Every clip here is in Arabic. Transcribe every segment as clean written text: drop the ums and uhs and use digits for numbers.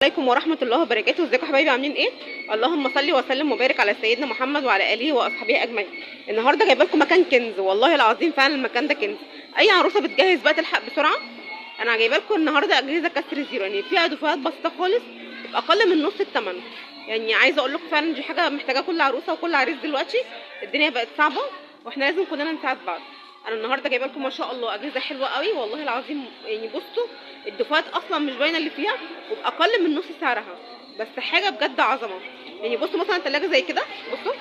عليكم ورحمة الله وبركاته. ازيكم حبايبي عاملين ايه؟ اللهم صل وسلم وبارك على سيدنا محمد وعلى اله واصحابه اجمعين. النهارده جايبه لكم مكان كنز، والله العظيم فعلا المكان ده كنز. اي عروسه بتجهز بقى تلحق بسرعه. انا جايبه لكم النهارده اجهزه كسر زيرو، يعني فيها دفعات بسيطه خالص باقل من نص الثمن. يعني عايزه اقول لكم فعلا دي حاجه محتاجه كل عروسه وكل عريس دلوقتي. الدنيا بقت صعبه واحنا لازم كلنا نساعد بعض. انا النهارده جايبه لكم ما شاء الله اجهزه حلوه قوي والله العظيم. يعني بصوا الدفعات اصلا مش باينه اللي فيها وباقل من نص سعرها، بس حاجه بجد عظمه. يعني بصوا مثلا ثلاجه زي كده، بصوا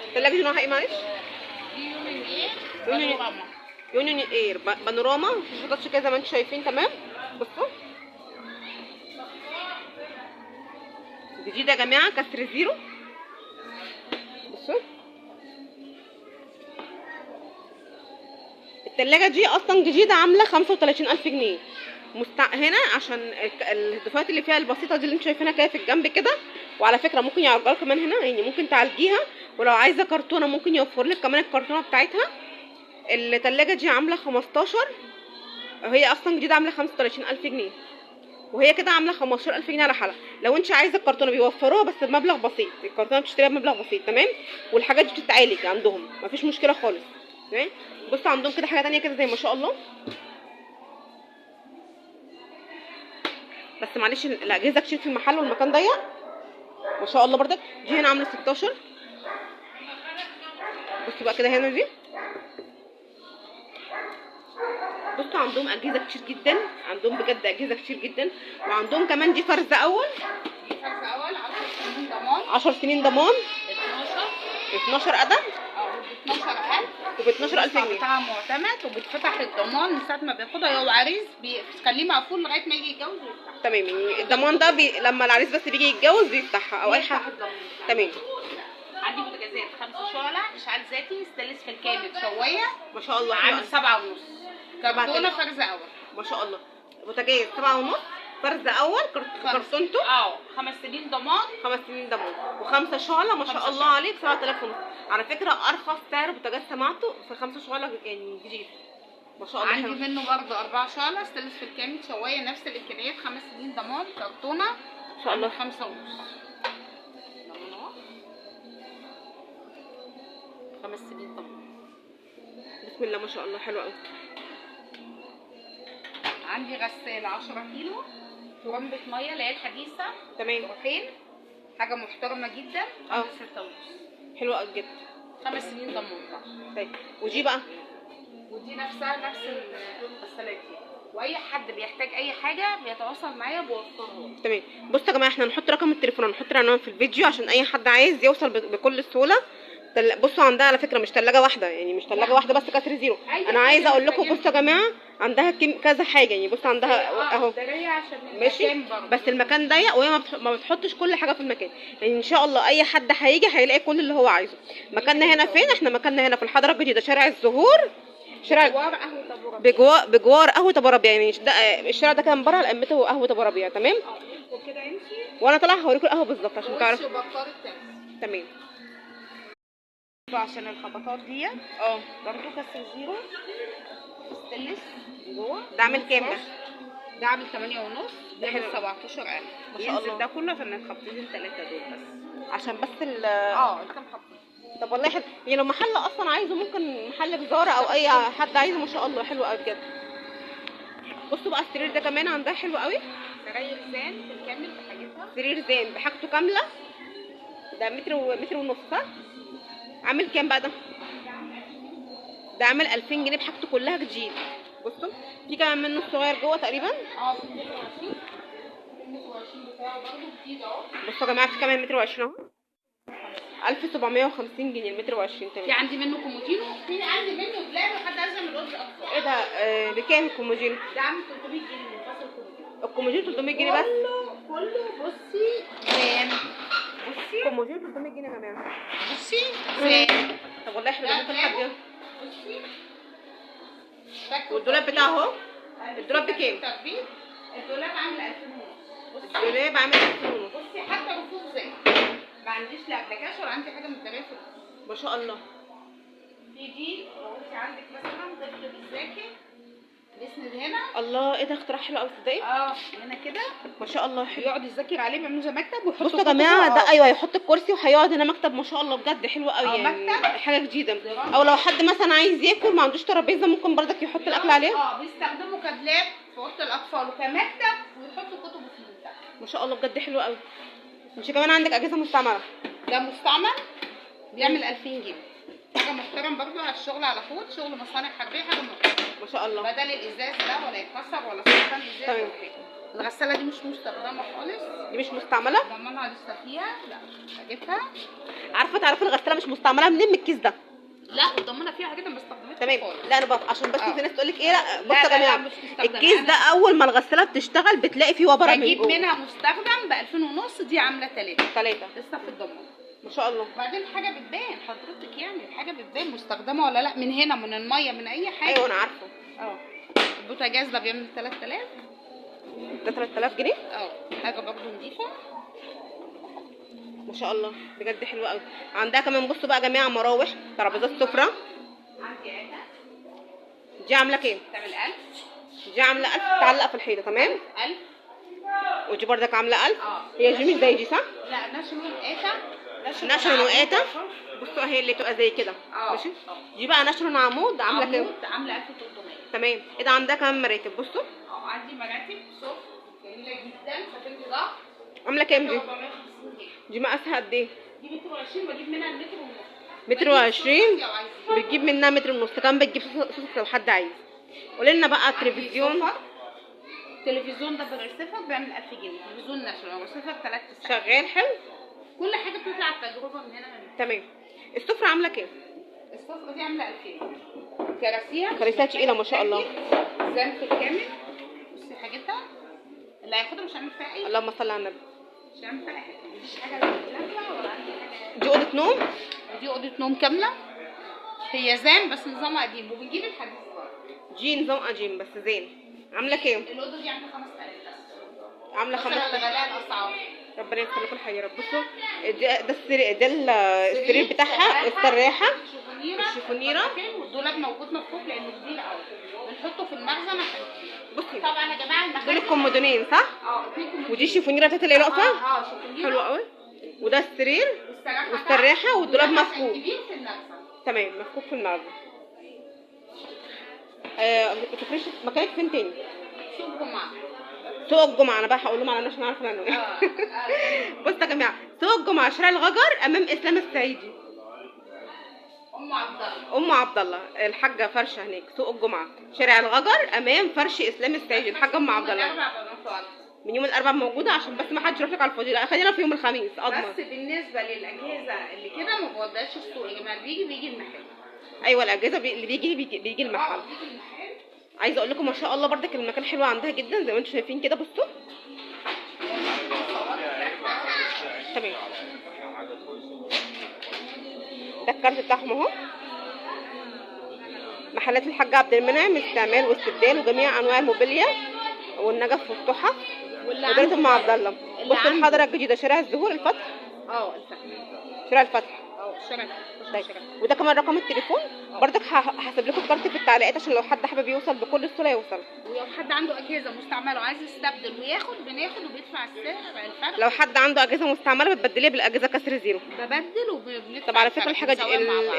الثلاجه دي نوعها ايه معلش؟ يونيون اير بانوراما، في تاتش كده زي ما انتم شايفين. تمام، بصوا جديده يا جماعه كسر زيرو. بصوا التلاجة دي اصلا جديده عامله 35,000 جنيه هنا، عشان الدفايات اللي فيها البسيطه دي اللي انتوا شايفينها كده في الجنب كده. وعلى فكره ممكن يعرضها كمان هنا، يعني ممكن تعالجيها. ولو عايزه كرتونه ممكن يوفر لك كمان الكرتونه بتاعتها. التلاجة دي عامله 15، وهي اصلا جديده عامله 35,000 جنيه، وهي كده عامله 15,000 جنيه على حلقه. لو انت عايزه الكرتونه بيوفروها بس بمبلغ بسيط، الكرتونه بتشتريها بمبلغ بسيط. تمام، والحاجات دي بتتعالج عندهم مفيش مشكله خالص. تمام، بصوا عندهم كده حاجه تانية كده زي ما شاء الله. بس معلش الاجهزه كتير في المحل والمكان ضيق ما شاء الله. بردك دي هنا عامله 16. بصوا بقى كده هنا دي، بصوا عندهم اجهزه كتير جدا، عندهم بجد اجهزه كتير جدا. وعندهم كمان دي فرز اول، دي فرز اول 10 سنين ضمان. 10 سنين ضمان، 12 قدم، ب 12000 وب 12,000 جنيه بتاعها معتمد، وبتفتح الضمان من ساعه ما بياخدها هو عريس، بتخليه مقفول لغايه ما يجي يتجوز ويفتح. تمام، يعني الضمان ده لما العريس بس بيجي يتجوز بيفتحها او اي حاجه. تمام. عندي بوتاجازات 5 شعلة اشعال ذاتي ستانلس في الكامل شوايه ما شاء الله عامل 7.5. كرتونه فرز اول ما شاء الله. بوتاجاز 7.5 فرز اول كرتونته 5 سنين ضمان. 5 سنين ضمان و5 شعله ما شاء الله عليه ب 7,500. على فكره ارخص سعر بوتاجاز سمعته في 5 شعله يعني جديد ما شاء الله. عندي منه برضه 4 شعلة ستانلس في الكامل شوايه نفس الامكانيات 5 سنين ضمان كرتونه ما شاء الله 5.5. 5 سنين ضمان. بسم الله ما شاء الله حلو قوي. عندي غسالة 10 كيلو ورمبة مية اللي هي الحديثة. تمام، روحين، حاجة محترمة جدا. 6.5. حلوة قوي جدا. 5 سنين ضمان بقى. طيب ودي بقى؟ ودي نفسها نفس الغسالات دي، واي حد بيحتاج اي حاجة بيتواصل معايا بوفرها. تمام. بصوا يا جماعة احنا هنحط رقم التليفون، هنحط العنوان في الفيديو عشان اي حد عايز يوصل بكل سهولة. بصوا عندها على فكره مش ثلاجه واحده، يعني مش ثلاجه واحده بس كسر زيرو. انا عايزه اقول لكم بصوا يا جماعه عندها كذا حاجه. يعني بصوا عندها اهو ماشي، بس المكان ضيق وهي ما بتحطش كل حاجه في المكان. يعني ان شاء الله اي حد هيجي هيلاقي كل اللي هو عايزه. مكاننا هنا فين؟ احنا مكاننا هنا في الحضره الجديده، شارع الزهور، شارع بجوار قهوه ابو ربيع. يعني الشارع ده كده من بره لقمته قهوه ابو ربيع. تمام، وكده يمشي وانا طالعه هوريكم القهوه بالظبط عشان تعرفوا. تمام، عشان الخبطات دي برضه كسر زيرو ستانلس جوه. ده عامل كام ده؟ ده عامل 8.5. ده عامل 17,000 ما شاء الله. ده كله عشان الخبطتين الثلاثه دول بس، عشان بس الكام خبطه. طب والله حلو. يعني لو محل اصلا عايزه ممكن محل جزاره او اي حد عايزه ما شاء الله حلو قوي بجد. بصوا بقى السرير ده كمان عندها حلو قوي. سراير زان بالكامل بحاجتها. سرير زان بحاجته كامله، ده متر ونص صح؟ عامل كام بقى ده؟ ده عامل 2000 جنيه بحاجته كلها جديد. بصوا في كمان منه الصغير جوه تقريبا. في 120 بتاعه برضه جديد اهو. بصوا يا جماعه في كمان متر و20 اهو، 1750 جنيه المتر و20. تمام. في عندي منه كومودينو، في عندي منه دولاب وحد عايز يعمل رز اطفال. ايه ده؟ بكام الكومودينو؟ ده عامل 300 جنيه منفصل كومودينو. الكومودينو 300 جنيه بس؟ كله بصي زان. بصي الكومودينو 300 جنيه يا جماعه. بصي زان. طب والله حلو، ممكن حد بصي. والدولاب بتاعه اهو. الدولاب بكام؟ الدولاب عامل 2000 ونص. الدولاب عامل 2000 ونص. بصي حتى رفوف زي ما عنديش لا ابلكاش ولا عندي حاجه متداريه في الرفوف. ما شاء الله. في دي لو انت عندك مثلا طفل بالذاكر بيسند هنا. الله، ايه ده اختراع حلو قوي تصدقي. هنا كده ما شاء الله حلو. يقعد يذاكر عليه، بيعملوا زي مكتب ويحط بصوا يا جماعه ده ايوه يحط الكرسي وهيقعد هنا مكتب، ما شاء الله بجد حلو قوي يعني مكتب. حاجه جديده. او لو حد مثلا عايز ياكل ما عندوش ترابيزه ممكن برضك يحط الاكل عليه. بيستخدموا كدلاب في اوضه الاطفال وكمكتب ويحطوا كتب فيه. ما شاء الله بجد حلو قوي. مش كمان عندك اجهزه مستعمله؟ ده مستعمل بيعمل 2000 جنيه، حاجه محترم برضو على الشغل، على طول شغل مصانع حربيه، حاجه محترمه ما شاء الله. بدل الازاز ده ولا يتكسر ولا سرطان ازاز تمام. ولا حاجه. الغساله دي مش مستخدمه خالص، دي مش مستعمله؟ ضمنها لسه فيها. لا جبتها. عارفه تعرفي الغساله مش مستعمله منين؟ من الكيس ده. لا وضمنها فيها حاجه ما استخدمتهاش تمام. خالص. لا انا بقى عشان بس في ناس تقول لك ايه، لا بصوا يا لا جماعه مش مستخدمة. الكيس ده اول ما الغساله بتشتغل بتلاقي فيه وبره من بجيب جوه. منها مستخدم ب 2000 ونص، دي عامله 3 لسه في الضمان. ما شاء الله. وبعدين حاجه بتبان حضرتك، يعني الحاجه بتبان مستخدمه ولا لا، من هنا من الميه من اي حاجه. ايوه انا عارفه. البوتاجاز ده بيعمل 3000. ده 3000 جنيه. حاجه برضه نضيفه. ما شاء الله بجد حلوه قوي. عندها كمان بصوا بقى يا جماعه مراوح، ترابيزات سفره. عندي عيله دي عامله كام؟ تعمل 1000. دي عامله 1000 تعلق في الحيطه. تمام. 1000. ودي بردك عامله 1000. هي دي مش زي دي صح؟ لا ناشونال ايتا. ناشونال وقاتا. بصوا هي اللي تبقى زي كده. ماشي. دي بقى ناشونال عمود عامله كام؟ عامله 1300. تمام. ايه ده عندها كمان مراتب بصوا. عندي مراتب صوف جميله جدا، سفنج ضغط. عامله كام دي؟ 450 جنيه. دي مقاسها قد ايه؟ دي متر و20، بجيب منها المتر ونص. متر و20. بتجيب منها متر ونص، كمان بتجيب صوص لو حد عايز. قولي لنا بقى التلفزيون. التلفزيون ده بالرصيفه بيعمل 1000 جنيه، تلفزيون ناشونال رصيفه ب 3 شغال حلو. كل حاجه بتطلع التجربه من هنا من. تمام. السفره عامله كام؟ السفره دي عامله 2000. كراسيها تقيله ما شاء الله. زنف الكامل. بصي حاجتها اللي هياخدها مش هعمل فيها اي. اللهم صل على النبي. مش هعمل فيها حاجه، مفيش حاجه لا ولا عندي حاجه. دي اوضه نوم. دي اوضه نوم كامله، هي زين بس نظامها قديم وبنجيب الحديث برضه. دي نظام قديم بس زين. عامله كام؟ الاوضه دي عامله 5000 بس. عامله 5000. غلاء الاسعار. ربنا ييسر لكم الحال يا رب. بصوا ده السرير بتاعها، السراحه، الشيفونيره. والدولاب موجود مفتوح لانه كبير قوي، بنحطه في المخزن عشان. بصي طبعا يا جماعه المخازن دول الكومودونين صح؟ 2 كومودين. ودي الشيفونيره بتاعت اللي واقفه. شيفونيره حلوه قوي. وده السرير والسراحه والسراحه والدولاب مفكوك. كبير في المخزن. تمام مفكوك في المخزن. بتفرش مكانك فين تاني؟ سوق الجمعه. سوق الجمعه. انا بقى هقول لهم على عشان اعرف عنه ايه. بصوا يا جماعه سوق الجمعه شارع الغجر امام اسلام السعيدي. ام عبد الله الحاجه فرشه هناك. سوق الجمعه شارع الغجر امام فرش اسلام السعيدي. الحاجه ام عبد الله. من يوم الاربعاء موجوده عشان بس ما حدش يروح لك على الفاضي. لا خلينا في يوم الخميس اضمن. بس بالنسبه للاجهزه اللي كده ما بوديهاش السوق يا جماعه، بيجي المحل. ايوه الاجهزه اللي بيجي المحل. عايزه اقول لكم ما شاء الله بردك المكان حلو عندها جدا زي ما انتم شايفين كده. بصوا تمام. ده الكارت بتاعهم اهو. محلات الحاج عبد المنعم استعمال واستبدال وجميع انواع الموبيليا والنجف والتحف ودايره ام عبد الله. بصوا الحضره الجديده شارع الزهور الفتح. شارع الفتح. وده كمان رقم التليفون. برضك هسيب لكم الكارت في التعليقات عشان لو حد حابب يوصل بكل سهوله يوصل. ولو حد عنده اجهزه مستعمله وعايز يستبدل وياخد بناخد وبيدفع السعر الفرق. لو حد عنده اجهزه مستعمله بتبدليها بالاجهزه كسر زيرو. ببدل وبندفع. طب على فكره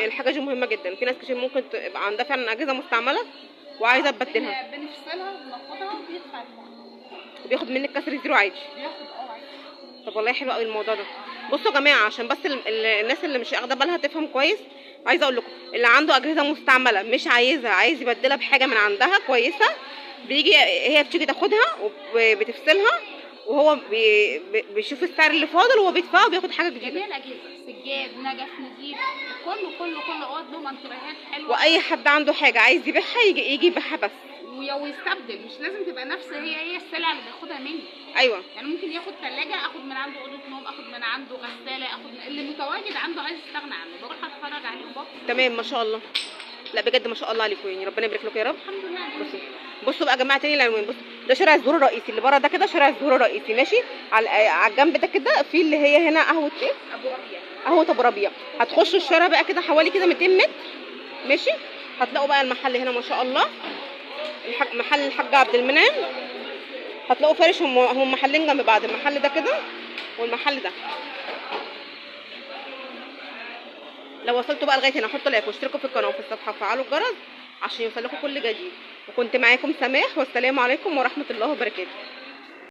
الحاجه دي مهمه جدا. في ناس كتير ممكن تبقى عندها فعلا اجهزه مستعمله وعايزه تبدلها. بنفصلها وبناخدها وبيدفع وبياخد منك كسر زيرو عادي. بياخد عادي. طب والله حلو قوي الموضوع ده. بصوا يا جماعه عشان بس الناس اللي مش واخده بالها تفهم كويس. عايزه اقول لكم اللي عنده اجهزه مستعمله مش عايز يبدلها بحاجه من عندها كويسه، هي بتيجي تاخدها وبتفصلها وهو بيشوف السعر اللي فاضل وهو بيدفعه وبياخد حاجه جديده. جميع الاجهزه سجاد نجف نضيف كله اوض له منتوريات حلوه. واي حد عنده حاجه عايز يبيعها يجي يبيعها بس ويستبدل. مش لازم تبقى نفس هي السلعه اللي بياخدها مني. ايوه يعني ممكن ياخد ثلاجه اخد من عنده اوضه نوم، اخد من عنده غساله، اخد من اللي متواجد عنده عايز يستغنى عنه بروح اتفرج عليه وبطل. تمام ما شاء الله. لا بجد ما شاء الله عليكم يعني ربنا يبارك لكم يا رب. الحمد لله. بصوا بقى يا جماعه تاني العنوان. بصوا ده شارع الزهور الرئيسي اللي بره ده كده شارع الزهور الرئيسي ماشي. على الجنب ده كده في اللي هي هنا قهوه ايه؟ ابو ربيع. قهوه ابو ربيع. هتخشوا الشارع بقى كده حوالي كده 200 متر ماشي. هتلاقوا بقى المحل هنا ما شاء الله. محل الحاج عبد المنعم، هتلاقوا فارش، هم محلين جنب بعض، المحل ده كده والمحل ده. لو وصلتوا بقى لغايه هنا حطوا لايك واشتركوا في القناه وفي الصفحه وفعلوا الجرس عشان يوصلكوا كل جديد. وكنت معاكم سماح، والسلام عليكم ورحمه الله وبركاته.